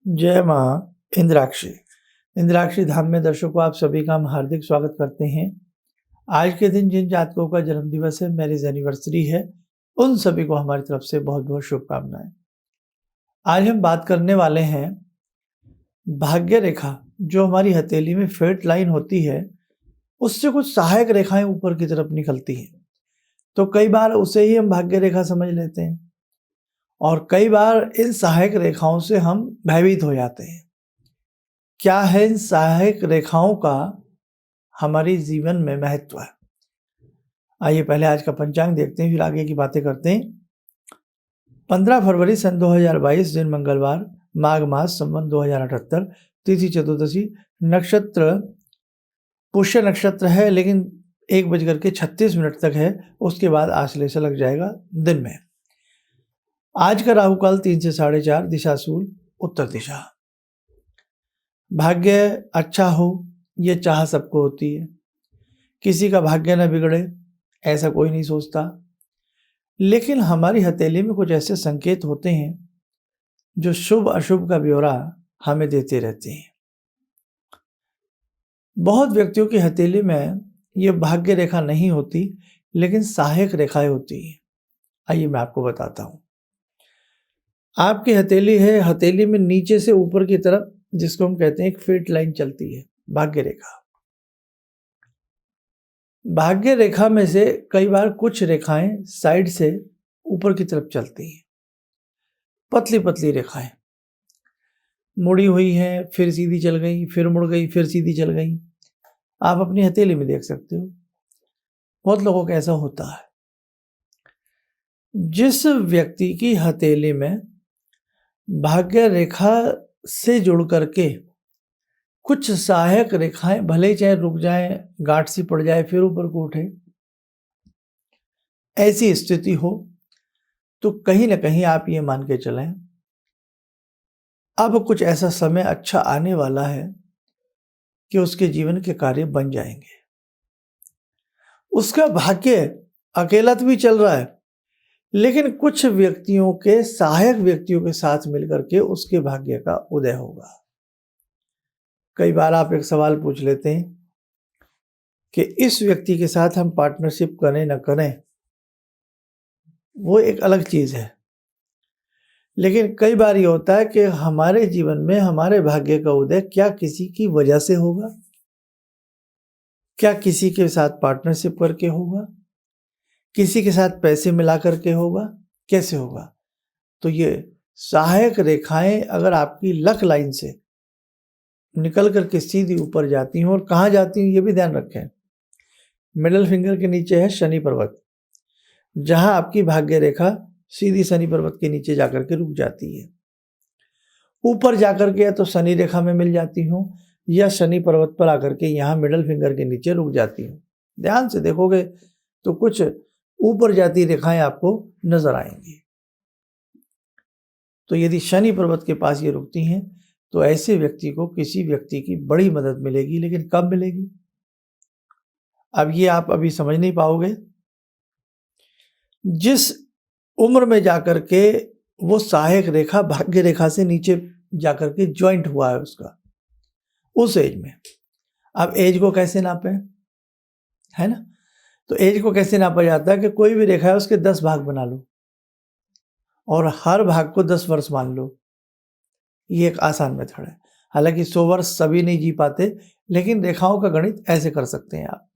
जय माँ इंद्राक्षी। इंद्राक्षी धाम में दर्शकों आप सभी का हम हार्दिक स्वागत करते हैं। आज के दिन जिन जातकों का जन्मदिवस है, मैरिज एनिवर्सरी है, उन सभी को हमारी तरफ से बहुत बहुत शुभकामनाएं। आज हम बात करने वाले हैं भाग्य रेखा, जो हमारी हथेली में फेट लाइन होती है, उससे कुछ सहायक रेखाएं ऊपर की तरफ निकलती हैं। तो कई बार उसे ही हम भाग्य रेखा समझ लेते हैं और कई बार इन सहायक रेखाओं से हम भयभीत हो जाते हैं। क्या है इन सहायक रेखाओं का हमारे जीवन में महत्व है? आइए पहले आज का पंचांग देखते हैं, फिर आगे की बातें करते हैं। 15 फरवरी सन 2022 दिन मंगलवार, माघ मास संवत 2078, तिथि चतुर्दशी, नक्षत्र पुष्य नक्षत्र है, लेकिन 1:36 तक है, उसके बाद आश्लेषा लग जाएगा दिन में। आज का राहु काल 3 से 4:30, दिशा शूल उत्तर दिशा। भाग्य अच्छा हो ये चाह सबको होती है, किसी का भाग्य न बिगड़े ऐसा कोई नहीं सोचता, लेकिन हमारी हथेली में कुछ ऐसे संकेत होते हैं जो शुभ अशुभ का ब्यौरा हमें देते रहते हैं। बहुत व्यक्तियों की हथेली में ये भाग्य रेखा नहीं होती, लेकिन सहायक रेखाएं होती हैं। आइए मैं आपको बताता हूँ। आपकी हथेली है, हथेली में नीचे से ऊपर की तरफ, जिसको हम कहते हैं एक फेट लाइन चलती है, भाग्य रेखा। भाग्य रेखा में से कई बार कुछ रेखाएं साइड से ऊपर की तरफ चलती हैं, पतली पतली रेखाएं मुड़ी हुई हैं, फिर सीधी चल गई, फिर मुड़ गई, फिर सीधी चल गई। आप अपनी हथेली में देख सकते हो, बहुत लोगों का ऐसा होता है। जिस व्यक्ति की हथेली में भाग्य रेखा से जुड़ करके कुछ सहायक रेखाएं भले चाहे रुक जाएं, गांठ सी पड़ जाए, फिर ऊपर को उठे, ऐसी स्थिति हो तो कहीं ना कहीं आप ये मान के चलें अब कुछ ऐसा समय अच्छा आने वाला है कि उसके जीवन के कार्य बन जाएंगे। उसका भाग्य अकेला तो भी चल रहा है, लेकिन कुछ व्यक्तियों के, सहायक व्यक्तियों के साथ मिलकर के उसके भाग्य का उदय होगा। कई बार आप एक सवाल पूछ लेते हैं कि इस व्यक्ति के साथ हम पार्टनरशिप करें ना करें, वो एक अलग चीज है, लेकिन कई बार ये होता है कि हमारे जीवन में हमारे भाग्य का उदय क्या किसी की वजह से होगा, क्या किसी के साथ पार्टनरशिप करके होगा, किसी के साथ पैसे मिला करके होगा, कैसे होगा? तो ये सहायक रेखाएं अगर आपकी लक लाइन से निकल करके सीधी ऊपर जाती हैं, और कहाँ जाती हैं ये भी ध्यान रखें। मिडल फिंगर के नीचे है शनि पर्वत, जहां आपकी भाग्य रेखा सीधी शनि पर्वत के नीचे जाकर के रुक जाती है। ऊपर जाकर के या तो शनि रेखा में मिल जाती हूँ, या शनि पर्वत पर आकर के यहाँ मिडल फिंगर के नीचे रुक जाती हूँ। ध्यान से देखोगे तो कुछ ऊपर जाती रेखाएं आपको नजर आएंगी। तो यदि शनि पर्वत के पास ये रुकती हैं तो ऐसे व्यक्ति को किसी व्यक्ति की बड़ी मदद मिलेगी, लेकिन कब मिलेगी अब ये आप अभी समझ नहीं पाओगे। जिस उम्र में जाकर के वो सहायक रेखा भाग्य रेखा से नीचे जाकर के ज्वाइंट हुआ है उसका, उस एज में। अब एज को कैसे नापें, है ना? तो एज को कैसे नापा जाता है कि कोई भी रेखा है उसके 10 भाग बना लो और हर भाग को 10 वर्ष मान लो। ये एक आसान मेथड है। हालांकि 100 वर्ष सभी नहीं जी पाते, लेकिन रेखाओं का गणित ऐसे कर सकते हैं आप।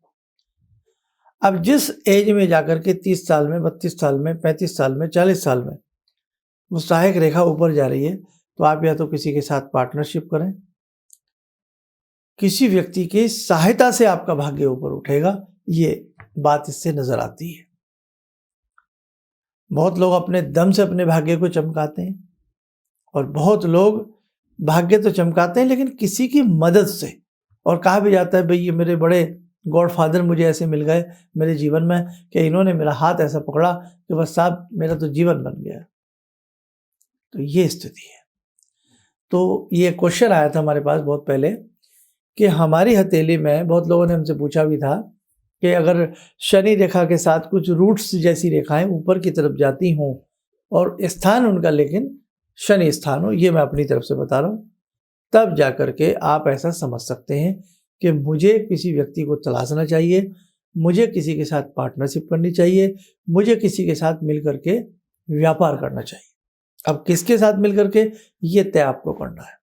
अब जिस एज में जाकर के 30 साल में, 32 साल में, 35 साल में, 40 साल में वो सहायक रेखा ऊपर जा रही है, तो आप या तो किसी के साथ पार्टनरशिप करें, किसी व्यक्ति की सहायता से आपका भाग्य ऊपर उठेगा। ये बात इससे नजर आती है। बहुत लोग अपने दम से अपने भाग्य को चमकाते हैं, और बहुत लोग भाग्य तो चमकाते हैं लेकिन किसी की मदद से। और कहा भी जाता है भाई ये मेरे बड़े गॉडफादर मुझे ऐसे मिल गए मेरे जीवन में कि इन्होंने मेरा हाथ ऐसा पकड़ा कि बस साहब मेरा तो जीवन बन गया। तो ये स्थिति है। तो ये क्वेश्चन आया था हमारे पास बहुत पहले कि हमारी हथेली में, बहुत लोगों ने हमसे पूछा भी था कि अगर शनि रेखा के साथ कुछ रूट्स जैसी रेखाएं ऊपर की तरफ जाती हों और स्थान उनका लेकिन शनि स्थान हो, ये मैं अपनी तरफ से बता रहा हूँ, तब जा कर के आप ऐसा समझ सकते हैं कि मुझे किसी व्यक्ति को तलाशना चाहिए, मुझे किसी के साथ पार्टनरशिप करनी चाहिए, मुझे किसी के साथ मिल कर के व्यापार करना चाहिए। अब किसके साथ मिल कर के, ये तय आपको करना है।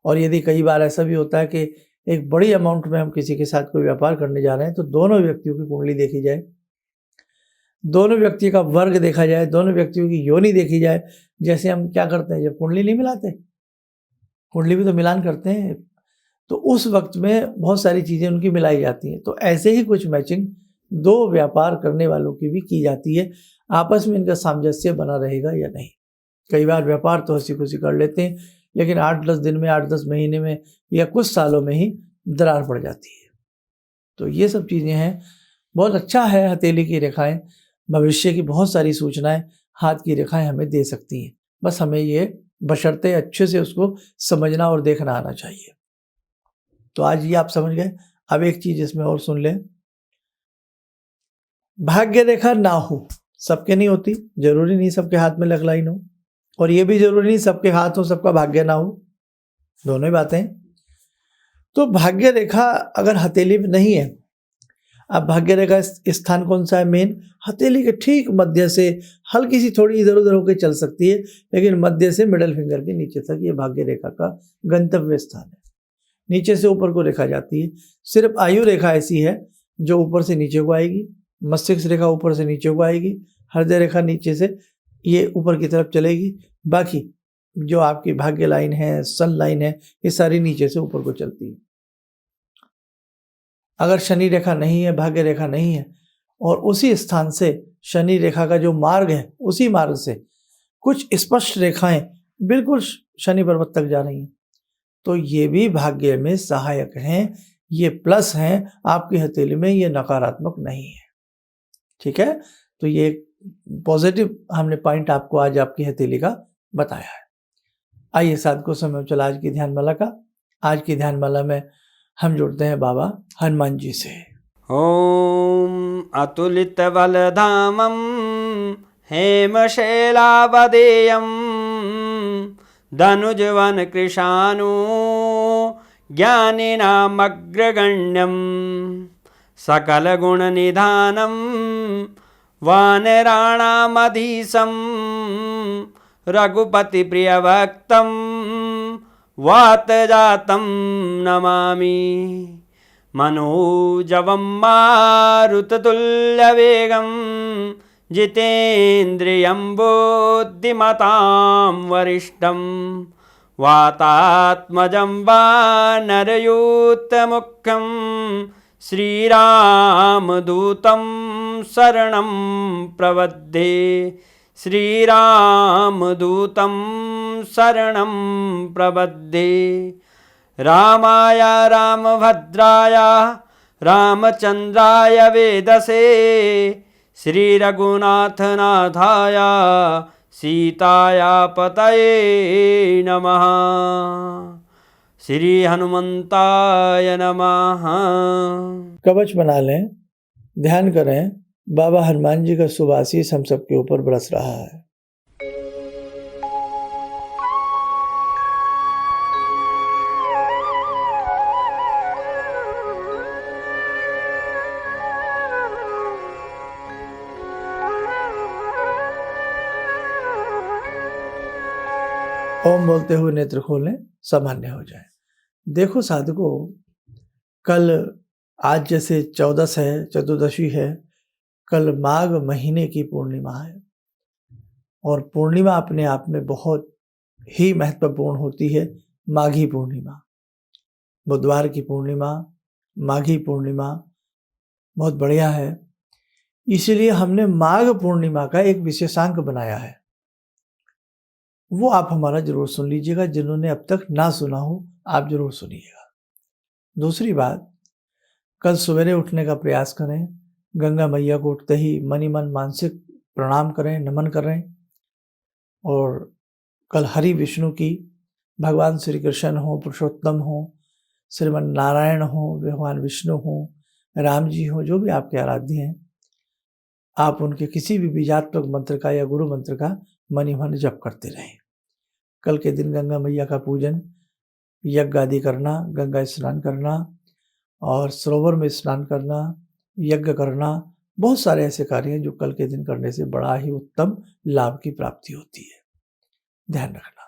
और यदि कई बार ऐसा भी होता है कि एक बड़ी अमाउंट में हम किसी के साथ कोई व्यापार करने जा रहे हैं, तो दोनों व्यक्तियों की कुंडली देखी जाए, दोनों व्यक्ति का वर्ग देखा जाए, दोनों व्यक्तियों की योनि देखी जाए। जैसे हम क्या करते हैं, जब कुंडली नहीं मिलाते, कुंडली भी तो मिलान करते हैं, तो उस वक्त में बहुत सारी चीज़ें उनकी मिलाई जाती हैं। तो ऐसे ही कुछ मैचिंग दो व्यापार करने वालों की भी की जाती है, आपस में इनका सामंजस्य बना रहेगा या नहीं। कई बार व्यापार तो हंसी खुशी कर लेते हैं, लेकिन 8-10 दिन में, 8-10 महीने में या कुछ सालों में ही दरार पड़ जाती है। तो ये सब चीज़ें हैं। बहुत अच्छा है हथेली की रेखाएं, भविष्य की बहुत सारी सूचनाएं हाथ की रेखाएं हमें दे सकती हैं। बस हमें ये बशर्ते अच्छे से उसको समझना और देखना आना चाहिए। तो आज ये आप समझ गए। अब एक चीज़ इसमें और सुन लें, भाग्य रेखा ना हो, सबके नहीं होती, जरूरी नहीं सबके हाथ में लग लाइन हो, और ये भी जरूरी नहीं सबके हाथ हो सबका भाग्य ना हो, दोनों ही बातें। तो भाग्य रेखा अगर हथेली में नहीं है, अब भाग्य रेखा स्थान कौन सा है, मेन हथेली के ठीक मध्य से हल्की सी थोड़ी इधर उधर होकर चल सकती है, लेकिन मध्य से मिडल फिंगर के नीचे तक ये भाग्य रेखा का गंतव्य स्थान है। नीचे से ऊपर को रेखा जाती है। सिर्फ आयु रेखा ऐसी है जो ऊपर से नीचे को आएगी, मस्तिष्क रेखा ऊपर से नीचे को आएगी, हृदय रेखा नीचे से ये ऊपर की तरफ चलेगी। बाकी जो आपकी भाग्य लाइन है, सन लाइन है, ये सारी नीचे से ऊपर को चलती है। अगर शनि रेखा नहीं है, भाग्य रेखा नहीं है, और उसी स्थान से शनि रेखा का जो मार्ग है, उसी मार्ग से कुछ स्पष्ट रेखाएं बिल्कुल शनि पर्वत तक जा रही हैं, तो ये भी भाग्य में सहायक हैं, ये प्लस हैं आपकी हथेली में, ये नकारात्मक नहीं है। ठीक है, तो ये पॉजिटिव हमने पॉइंट आपको आज आपकी हथेली का बताया है। आइए साथ को समय चला आज की ध्यानमाला का। आज की ध्यानमाला में हम जुड़ते हैं बाबा हनुमान जी से। ओम अतुलित बलधामं हेमशैलावदेयं धनुजवन कृशानु ज्ञानिनामग्रगण्यं सकलगुणनिधानं वानराणामधीशं रघुपतिप्रियभक्तं वातजातं नमामि। मनोजवं मारुततुल्यवेगं जितेन्द्रियं बुद्धिमतां वरिष्ठं वातात्मजं वानरयूथमुख्यं श्रीरामदूतं शरणं प्रपद्ये। श्रीरामदूतं शरणं प्रपद्ये। रामाय रामभद्राय रामचन्द्राय वेदसे श्रीरघुनाथनाथाय सीताया पतये नमः। श्री हनुमंताय नमः। कवच बना लें, ध्यान करें, बाबा हनुमान जी का शुभ आशीष हम सबके ऊपर बरस रहा है। ओम बोलते हुए नेत्र खोलें, सामान्य हो जाए। देखो साधकों, कल आज जैसे 14 है, चतुर्दशी है, कल माघ महीने की पूर्णिमा है, और पूर्णिमा अपने आप में बहुत ही महत्वपूर्ण होती है। माघी पूर्णिमा, बुधवार की पूर्णिमा, माघी पूर्णिमा बहुत बढ़िया है। इसीलिए हमने माघ पूर्णिमा का एक विशेषांक बनाया है, वो आप हमारा जरूर सुन लीजिएगा। जिन्होंने अब तक ना सुना हो, आप जरूर सुनिएगा। दूसरी बात, कल सवेरे उठने का प्रयास करें, गंगा मैया को उठते ही मनी मन मानसिक प्रणाम करें, नमन करें। और कल हरि विष्णु की, भगवान श्री कृष्ण हो, पुरुषोत्तम हो, श्रीमन नारायण हो, भगवान विष्णु हो, राम जी हो, जो भी आपके आराध्य हैं, आप उनके किसी भी बीजात्मक मंत्र का या गुरु मंत्र का मनी मन जप करते रहें। कल के दिन गंगा मैया का पूजन, यज्ञ आदि करना, गंगा स्नान करना और सरोवर में स्नान करना, यज्ञ करना, बहुत सारे ऐसे कार्य हैं जो कल के दिन करने से बड़ा ही उत्तम लाभ की प्राप्ति होती है, ध्यान रखना।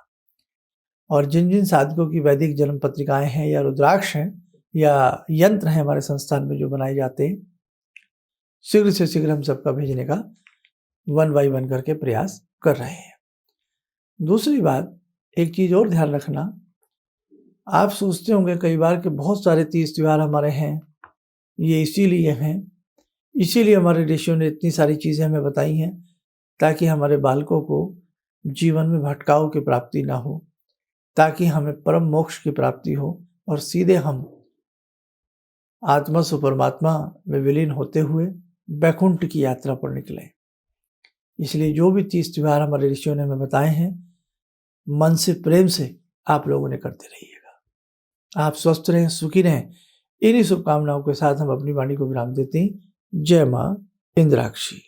और जिन जिन साधकों की वैदिक जन्म पत्रिकाएं हैं या रुद्राक्ष हैं या यंत्र हैं हमारे संस्थान में जो बनाए जाते हैं, शीघ्र से शीघ्र हम सबका भेजने का 1 by 1 करके प्रयास कर रहे हैं। दूसरी बात, एक चीज और ध्यान रखना, आप सोचते होंगे कई बार कि बहुत सारे तीज त्योहार हमारे हैं, ये इसीलिए हमारे ऋषियों ने इतनी सारी चीज़ें हमें बताई हैं ताकि हमारे बालकों को जीवन में भटकाव की प्राप्ति ना हो, ताकि हमें परम मोक्ष की प्राप्ति हो और सीधे हम आत्मा से परमात्मा में विलीन होते हुए वैकुंठ की यात्रा पर निकले। इसलिए जो भी तीज त्योहार हमारे ऋषियों ने हमें बताए हैं, मन से प्रेम से आप लोगों ने करते रहिएगा। आप स्वस्थ रहें, सुखी रहें, इन्हीं शुभकामनाओं के साथ हम अपनी वाणी को विराम देते हैं। जय मां इंद्राक्षी।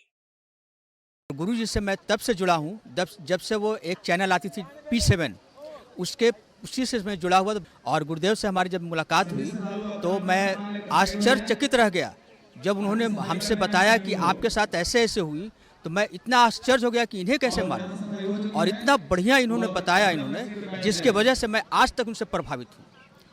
गुरु जी से मैं तब से जुड़ा हूँ जब से वो एक चैनल आती थी P7, उसी से मैं जुड़ा हुआ था। और गुरुदेव से हमारी जब मुलाकात हुई तो मैं आश्चर्यचकित रह गया जब उन्होंने हमसे बताया कि आपके साथ ऐसे ऐसे हुई। तो मैं इतना आश्चर्य हो गया कि इन्हें कैसे मालूम, और इतना बढ़िया इन्होंने बताया जिसके वजह से मैं आज तक उनसे प्रभावित हूँ।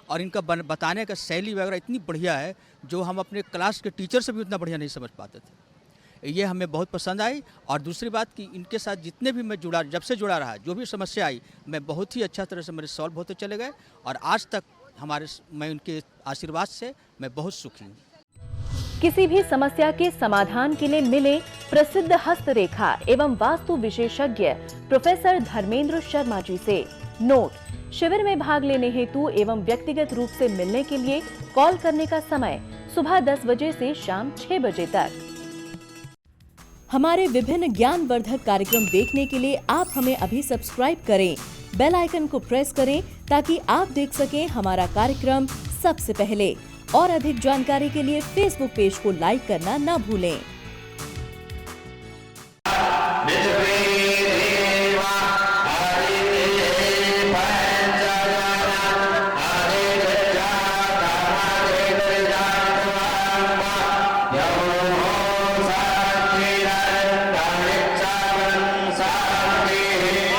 और इनका बताने का शैली वगैरह इतनी बढ़िया है जो हम अपने क्लास के टीचर से भी उतना बढ़िया नहीं समझ पाते थे। ये हमें बहुत पसंद आई। और दूसरी बात कि इनके साथ जितने भी मैं जुड़ा, जब से जुड़ा रहा, जो भी समस्या आई, मैं बहुत ही अच्छा तरह से मेरे सॉल्व होते चले गए। और आज तक मैं उनके आशीर्वाद से मैं बहुत सुखी हूँ। किसी भी समस्या के समाधान के लिए मिले प्रसिद्ध हस्तरेखा एवं वास्तु विशेषज्ञ प्रोफेसर धर्मेंद्र शर्मा जी से। नोट: शिविर में भाग लेने हेतु एवं व्यक्तिगत रूप से मिलने के लिए कॉल करने का समय सुबह 10 बजे से शाम 6 बजे तक। हमारे विभिन्न ज्ञानवर्धक कार्यक्रम देखने के लिए आप हमें अभी सब्सक्राइब करें, बेल आइकन को प्रेस करें ताकि आप देख सकें हमारा कार्यक्रम सबसे पहले। और अधिक जानकारी के लिए फेसबुक पेज को लाइक करना न भूलें।